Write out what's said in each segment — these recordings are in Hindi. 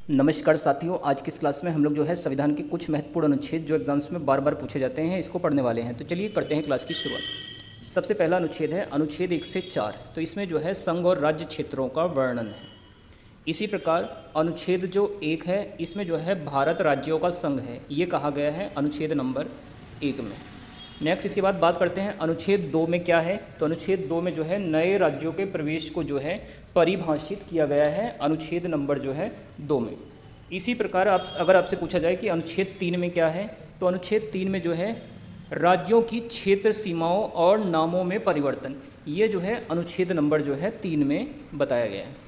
नमस्कार साथियों, आज की इस क्लास में हम लोग जो है संविधान के कुछ महत्वपूर्ण अनुच्छेद जो एग्जाम्स में बार बार पूछे जाते हैं इसको पढ़ने वाले हैं। तो चलिए करते हैं क्लास की शुरुआत। सबसे पहला अनुच्छेद है अनुच्छेद 1 से 4। तो इसमें जो है संघ और राज्य क्षेत्रों का वर्णन है। इसी प्रकार अनुच्छेद जो 1 है इसमें जो है भारत राज्यों का संघ है, ये कहा गया है अनुच्छेद नंबर 1 में। नेक्स्ट इसके बाद बात करते हैं अनुच्छेद 2 में क्या है। तो अनुच्छेद 2 में जो है नए राज्यों के प्रवेश को जो है परिभाषित किया गया है अनुच्छेद नंबर जो है 2 में। इसी प्रकार अगर आपसे पूछा जाए कि अनुच्छेद 3 में क्या है, तो अनुच्छेद 3 में जो है राज्यों की क्षेत्र सीमाओं और नामों में परिवर्तन, ये जो है अनुच्छेद नंबर जो है 3 में बताया गया है।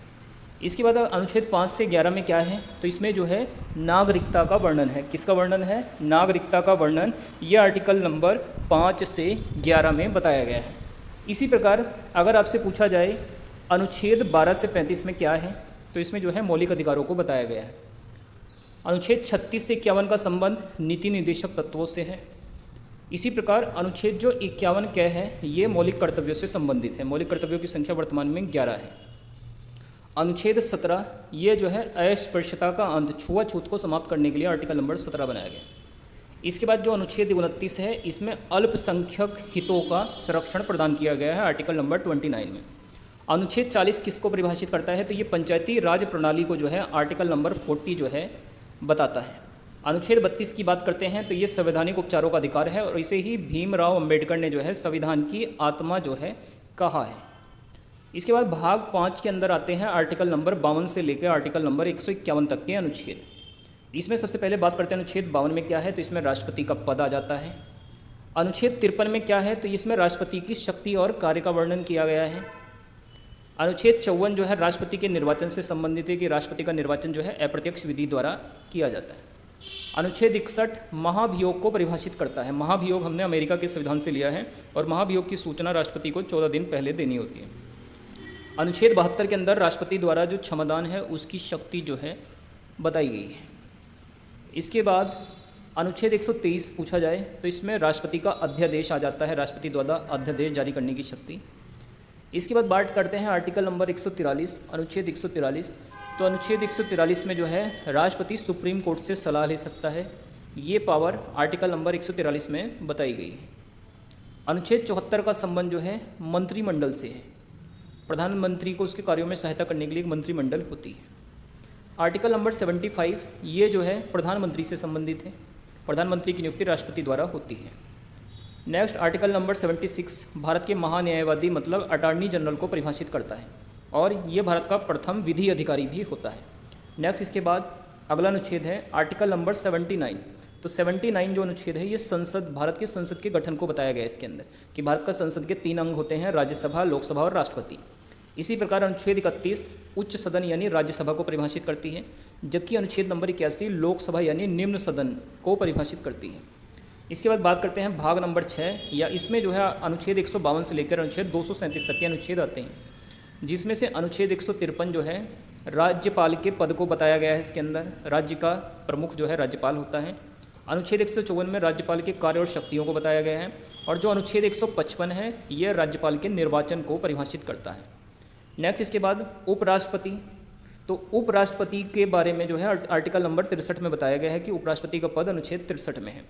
इसके बाद अनुच्छेद 5 से 11 में क्या है, तो इसमें जो है नागरिकता का वर्णन है। किसका वर्णन है? नागरिकता का वर्णन। ये आर्टिकल नंबर 5 से 11 में बताया गया है। इसी प्रकार अगर आपसे पूछा जाए अनुच्छेद 12 से 35 में क्या है, तो इसमें जो है मौलिक अधिकारों को बताया गया है। अनुच्छेद 36 से 51 का संबंध नीति निर्देशक तत्वों से है। इसी प्रकार अनुच्छेद जो 51 क्या है, ये मौलिक कर्तव्यों से संबंधित है। मौलिक कर्तव्यों की संख्या वर्तमान में 11 है। अनुच्छेद 17 ये जो है अस्पृश्यता का अंत, छुआछूत को समाप्त करने के लिए आर्टिकल नंबर 17 बनाया गया। इसके बाद जो अनुच्छेद 29 है इसमें अल्पसंख्यक हितों का संरक्षण प्रदान किया गया है आर्टिकल नंबर 29 में। अनुच्छेद 40 किसको परिभाषित करता है, तो ये पंचायती राज प्रणाली को जो है आर्टिकल नंबर 40 जो है बताता है। अनुच्छेद 32 की बात करते हैं तो ये संवैधानिक उपचारों का अधिकार है और इसे ही भीमराव अंबेडकर ने जो है संविधान की आत्मा जो है कहा है। इसके बाद भाग 5 के अंदर आते हैं आर्टिकल नंबर 52 से लेकर आर्टिकल नंबर 151 तक के अनुच्छेद। इसमें सबसे पहले बात करते हैं अनुच्छेद 52 में क्या है, तो इसमें राष्ट्रपति का पद आ जाता है। अनुच्छेद 53 में क्या है, तो इसमें राष्ट्रपति की शक्ति और कार्य का वर्णन किया गया है। अनुच्छेद 54 जो है राष्ट्रपति के निर्वाचन से संबंधित है कि राष्ट्रपति का निर्वाचन जो है अप्रत्यक्ष विधि द्वारा किया जाता है। अनुच्छेद 61 महाभियोग को परिभाषित करता है। महाभियोग हमने अमेरिका के संविधान से लिया है और महाभियोग की सूचना राष्ट्रपति को 14 दिन पहले देनी होती है। अनुच्छेद 72 के अंदर राष्ट्रपति द्वारा जो क्षमादान है उसकी शक्ति जो है बताई गई है। इसके बाद अनुच्छेद 123 पूछा जाए तो इसमें राष्ट्रपति का अध्यादेश आ जाता है, राष्ट्रपति द्वारा अध्यादेश जारी करने की शक्ति। इसके बाद बात करते हैं आर्टिकल नंबर 143, अनुच्छेद 143। तो अनुच्छेद 143 में जो है राष्ट्रपति सुप्रीम कोर्ट से सलाह ले सकता है, ये पावर आर्टिकल नंबर 143 में बताई गई है। अनुच्छेद 74 का संबंध जो है मंत्रिमंडल से है। प्रधानमंत्री को उसके कार्यों में सहायता करने के लिए एक मंत्रिमंडल होती है। आर्टिकल नंबर 75 ये जो है प्रधानमंत्री से संबंधित है। प्रधानमंत्री की नियुक्ति राष्ट्रपति द्वारा होती है। नेक्स्ट आर्टिकल नंबर 76 भारत के महान्यायवादी मतलब अटॉर्नी जनरल को परिभाषित करता है और ये भारत का प्रथम विधि अधिकारी भी होता है। नेक्स्ट इसके बाद अगला अनुच्छेद है आर्टिकल नंबर 79। तो 79 जो अनुच्छेद है ये संसद, भारत के संसद के गठन को बताया गया है इसके अंदर कि भारत का संसद के 3 अंग होते हैं, राज्यसभा, लोकसभा और राष्ट्रपति। इसी प्रकार अनुच्छेद 31 उच्च सदन यानी राज्यसभा को परिभाषित करती है, जबकि अनुच्छेद नंबर 81 लोकसभा यानी निम्न सदन को परिभाषित करती है। इसके बाद बात करते हैं भाग नंबर 6 या इसमें जो है अनुच्छेद 152 से लेकर अनुच्छेद 237 तक के अनुच्छेद आते हैं, जिसमें से अनुच्छेद 153 जो है राज्यपाल के पद को बताया गया है। इसके अंदर राज्य का प्रमुख जो है राज्यपाल होता है। अनुच्छेद 154 में राज्यपाल के कार्य और शक्तियों को बताया गया है और जो अनुच्छेद 155 है यह राज्यपाल के निर्वाचन को परिभाषित करता है। नेक्स्ट इसके बाद उपराष्ट्रपति। तो उपराष्ट्रपति के बारे में जो है आर्टिकल नंबर 63 में बताया गया है कि उपराष्ट्रपति का पद अनुच्छेद 63 में है।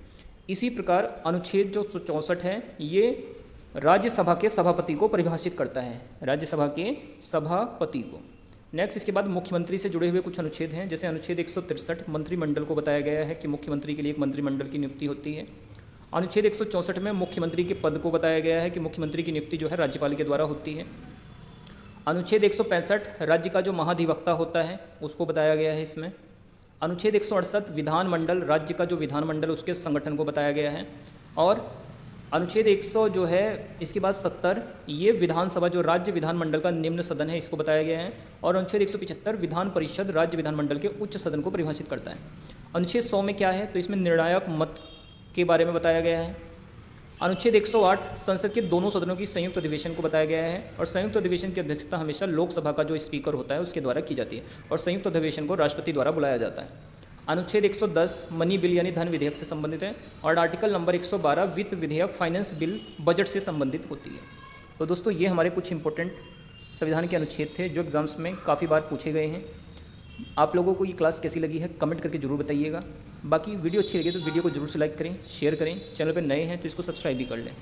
इसी प्रकार अनुच्छेद जो 64 है ये राज्यसभा के सभापति को परिभाषित करता है, राज्यसभा के सभापति को। नेक्स्ट इसके बाद मुख्यमंत्री से जुड़े हुए कुछ अनुच्छेद हैं, जैसे अनुच्छेद 163 मंत्रिमंडल को बताया गया है कि मुख्यमंत्री के लिए एक मंत्रिमंडल की नियुक्ति होती है। अनुच्छेद 164 में मुख्यमंत्री के पद को बताया गया है कि मुख्यमंत्री की नियुक्ति जो है राज्यपाल के द्वारा होती है। अनुच्छेद 165 राज्य का जो महाधिवक्ता होता है उसको बताया गया है इसमें। अनुच्छेद 168 विधानमंडल, राज्य का जो विधानमंडल उसके संगठन को बताया गया है। और अनुच्छेद 100 जो है इसके बाद 70 ये विधानसभा जो राज्य विधानमंडल का निम्न सदन है इसको बताया गया है। और अनुच्छेद 175 विधान परिषद राज्य विधानमंडल के उच्च सदन को परिभाषित करता है। अनुच्छेद 100 में क्या है, तो इसमें निर्णायक मत के बारे में बताया गया है। अनुच्छेद 108 संसद के दोनों सदनों की संयुक्त अधिवेशन को बताया गया है और संयुक्त अधिवेशन की अध्यक्षता हमेशा लोकसभा का जो स्पीकर होता है उसके द्वारा की जाती है और संयुक्त अधिवेशन को राष्ट्रपति द्वारा बुलाया जाता है। अनुच्छेद 110 मनी बिल यानी धन विधेयक से संबंधित है और आर्टिकल नंबर 112 वित्त विधेयक फाइनेंस बिल बजट से संबंधित होती है। तो दोस्तों ये हमारे कुछ इंपॉर्टेंट संविधान के अनुच्छेद थे जो एग्जाम्स में काफ़ी बार पूछे गए हैं। आप लोगों को ये क्लास कैसी लगी है कमेंट करके ज़रूर बताइएगा। बाकी वीडियो अच्छी लगी तो वीडियो को जरूर से लाइक करें, शेयर करें, चैनल पर नए हैं तो इसको सब्सक्राइब भी कर लें।